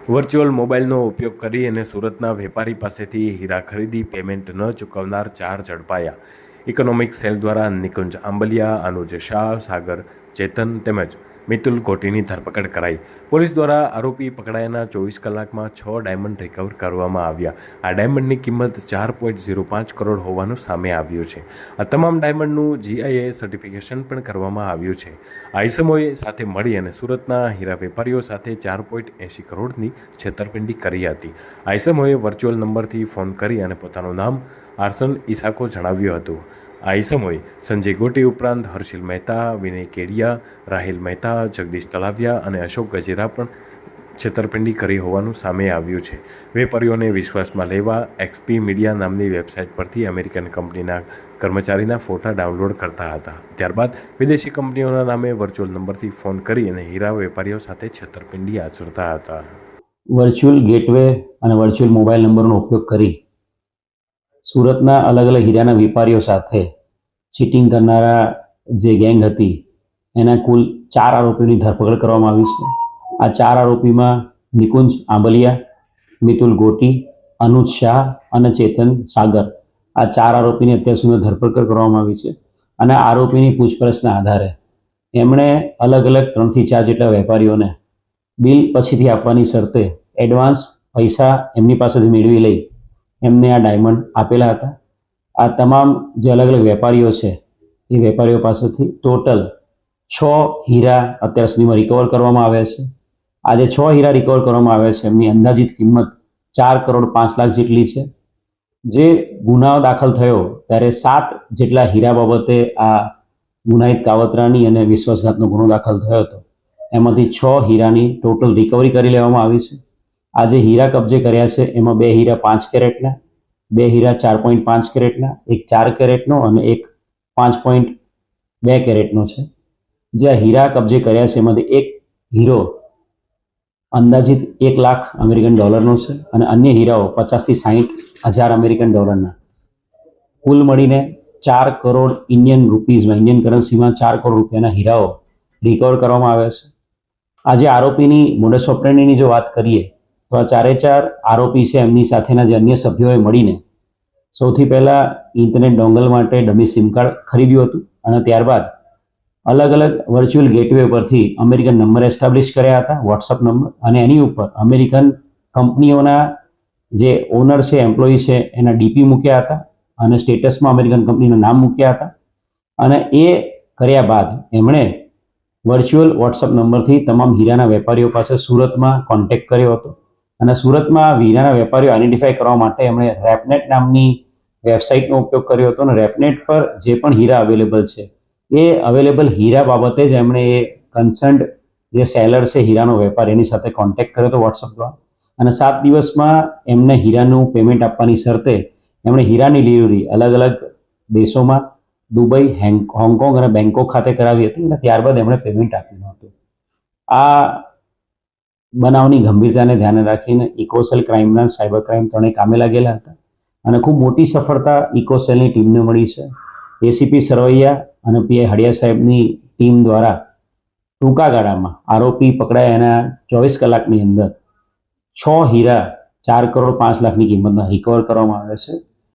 Virtual મોબાઈલનો ઉપયોગ કરી અને સુરતના વેપારી પાસેથી હીરા ખરીદી પેમેન્ટ ન ચૂકવનાર 4 ઝડપાયા। ઇકોનોમિક સેલ દ્વારા નિકુંજ આંબલિયા, અનુજ શાહ, સાગર ચેતન તેમજ મિતુલ કોટીની ધરપકડ કરાઈ। પોલીસ દ્વારા આરોપી પકડાયાના 24 કલાકમાં 6 ડાયમંડ રિકવર કરવામાં આવ્યા। આ ડાયમંડની કિંમત 4.05 કરોડ હોવાનું સામે આવ્યું છે। આ તમામ ડાયમંડનું GIA સર્ટિફિકેશન પણ કરવામાં આવ્યું છે। આ ઇસમોએ સાથે મળી અને સુરતના હીરા વેપારીઓ સાથે 4.80 કરોડની છેતરપિંડી કરી હતી। આ ઇસમોએ વર્ચ્યુઅલ નંબરથી ફોન કરી અને પોતાનું નામ આર્સન ઇસાકો જણાવ્યું હતું। આ ઇસમોએ સંજય ગોટી ઉપરાંત હર્ષિલ મહેતા, વિનય કેડિયા, રાહિલ મહેતા, જગદીશ તલાવિયા અને અશોક ગજેરા પણ છેતરપિંડી કરી હોવાનું સામે આવ્યું છે। વેપારીઓને વિશ્વાસમાં લેવા XP મીડિયા નામની વેબસાઇટ પરથી અમેરિકન કંપનીના કર્મચારીના ફોટા ડાઉનલોડ કરતા હતા। ત્યારબાદ વિદેશી કંપનીઓના નામે વર્ચ્યુઅલ નંબરથી ફોન કરી અને હીરા વેપારીઓ સાથે છેતરપિંડી આચરતા હતા। વર્ચ્યુઅલ ગેટવે અને વર્ચ્યુઅલ મોબાઈલ નંબરનો ઉપયોગ કરી સુરતના અલગ અલગ હીરાના વેપારીઓ સાથે ચીટિંગ કરનારા જે ગેંગ હતી એના કુલ 4 આરોપીઓની ધરપકડ કરવામાં આવી છે। આ 4 આરોપીમાં નિકુંજ આંબલિયા, મિતુલ ગોટી, અનુજ શાહ અને ચેતન સાગર, આ 4 આરોપીની અત્યાર સુધી ધરપકડ કરવામાં આવી છે। અને આરોપીની પૂછપરછના આધારે એમણે અલગ અલગ 3 થી 4 જેટલા વેપારીઓને બિલ પછીથી આપવાની શરતે એડવાન્સ પૈસા એમની પાસેથી મેળવી લઈ એમને આ ડાયમંડ આપેલા હતા। આ તમામ જે અલગ અલગ વેપારીઓ છે એ વેપારીઓ પાસેથી ટોટલ 6 હીરા અત્યાર સુધીમાં રિકવર કરવામાં આવ્યા છે। આ જે 6 હીરા રિકવર કરવામાં આવ્યા છે એમની અંદાજિત કિંમત 4 કરોડ 5 લાખ જેટલી છે। જે ગુનાઓ દાખલ થયો ત્યારે 7 જેટલા હીરા બાબતે આ ગુનાહિત કાવતરાની અને વિશ્વાસઘાતનો ગુનો દાખલ થયો હતો। એમાંથી 6 હીરાની ટોટલ રિકવરી કરી લેવામાં આવી છે। આ જે હીરા કબજે કર્યા છે એમાં 2 હીરા 5 કેરેટના, 2 હીરા 4.5 કેરેટના, એક 4 કેરેટનો અને એક 5.2 કેરેટનો છે। જે આ હીરા કબજે કર્યા છે એમાંથી એક હીરો અંદાજિત $1 લાખ અમેરિકન ડોલરનો છે અને અન્ય હીરાઓ 50 થી 60 હજાર અમેરિકન ડોલરના, કુલ મળીને 4 કરોડ ઇન્ડિયન રૂપીઝમાં, ઇન્ડિયન કરન્સીમાં 4 કરોડ રૂપિયાના હીરાઓ રિકવર કરવામાં આવ્યા છે। આજે આરોપીની મોડસ ઓપરેન્ડીની જો વાત કરીએ તો આ 4 આરોપી છે એમની સાથેના જે અન્ય સભ્યોએ મળીને સૌથી પહેલાં ઇન્ટરનેટ ડોંગલ માટે ડમી સિમ કાર્ડ ખરીદ્યું હતું અને ત્યારબાદ અલગ અલગ વર્ચ્યુઅલ ગેટવે પરથી અમેરિકન નંબર એસ્ટાબ્લિશ કર્યા હતા, વોટ્સઅપ નંબર, અને એની ઉપર અમેરિકન કંપનીઓના જે ઓનર છે, એમ્પ્લોયી છે એના DP મૂક્યા હતા અને સ્ટેટસમાં અમેરિકન કંપનીનું નામ મૂક્યા હતા। અને એ કર્યા બાદ એમણે વર્ચ્યુઅલ વોટ્સઅપ નંબરથી તમામ હીરાના વેપારીઓ પાસે સુરતમાં કોન્ટેક્ટ કર્યો હતો અને સુરતમાં હીરાના વેપારીઓ આઈડેન્ટિફાઈ કરવા માટે એમણે રેપનેટ નામની વેબસાઇટનો ઉપયોગ કર્યો હતો અને રેપનેટ પર જે પણ હીરા અવેલેબલ છે એ અવેલેબલ હીરા બાબતે જ એમણે એ કન્સર્ન્ડ જે સેલર છે હીરાનો વેપાર એની સાથે કોન્ટેક્ટ કર્યો હતો વોટ્સઅપ દ્વારા અને 7 દિવસમાં એમને હીરાનું પેમેન્ટ આપવાની શરતે એમણે હીરાની ડિલિવરી અલગ અલગ દેશોમાં દુબઈ, હોંગકોંગ અને બેંકોક ખાતે કરાવી હતી અને ત્યારબાદ એમણે પેમેન્ટ આપ્યું હતું। આ બનાવની ગંભીરતાને ધ્યાને રાખીને eco cell, crime branch, cyber crime ત્રણેય કામે લાગેલા હતા અને ખૂબ મોટી સફળતા ઇકોસેલની ટીમને મળી છે। ACP સરવૈયા અને PI હડિયા સાહેબની ટીમ દ્વારા ટૂંકા ગાળામાં આરોપી પકડાયા એના 24 કલાકની અંદર 6 હીરા 4 કરોડ 5 લાખની કિંમતના રિકવર કરવામાં આવ્યા છે।